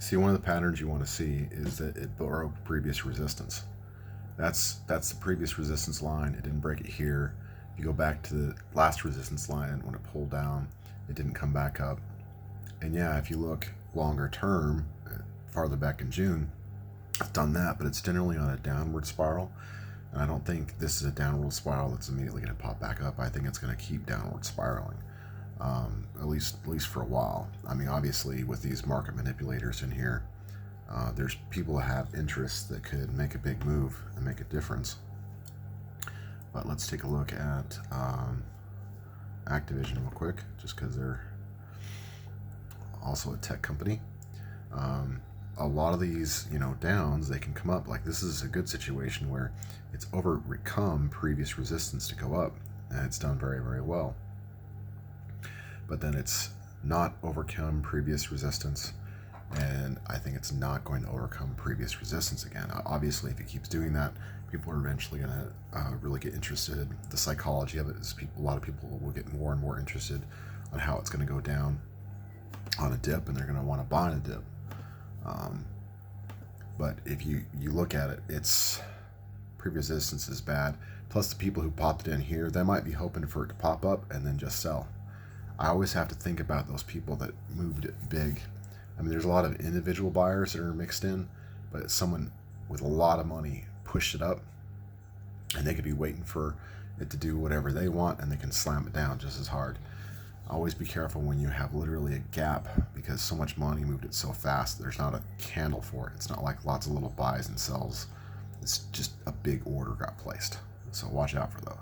See, one of the patterns you want to see is that it broke previous resistance. That's the previous resistance line. It didn't break it here. If you go back to the last resistance line, when it pulled down, it didn't come back up. And yeah, if you look longer term, farther back in June, it's done that, but it's generally on a downward spiral. And I don't think this is a downward spiral that's immediately going to pop back up. I think it's going to keep downward spiraling, at least for a while. I mean, obviously, with these market manipulators in here, there's people that have interests that could make a big move and make a difference. But let's take a look at Activision real quick, just because they're also a tech company. A lot of these, downs, they can come up. Like, this is a good situation where it's overcome previous resistance to go up, and it's done very, very well. But then it's not overcome previous resistance, and I think it's not going to overcome previous resistance again. Obviously, if it keeps doing that, people are eventually going to really get interested. The psychology of it is a lot of people will get more and more interested on how it's going to go down on a dip, and they're going to want to buy in a dip. But if you look at it, its previous resistance is bad. Plus, the people who popped it in here, they might be hoping for it to pop up and then just sell. I always have to think about those people that moved it big. I mean, there's a lot of individual buyers that are mixed in, but someone with a lot of money pushed it up, and they could be waiting for it to do whatever they want, and they can slam it down just as hard. Always be careful when you have literally a gap, because so much money moved it so fast, there's not a candle for it. It's not like lots of little buys and sells. It's just a big order got placed. So watch out for those.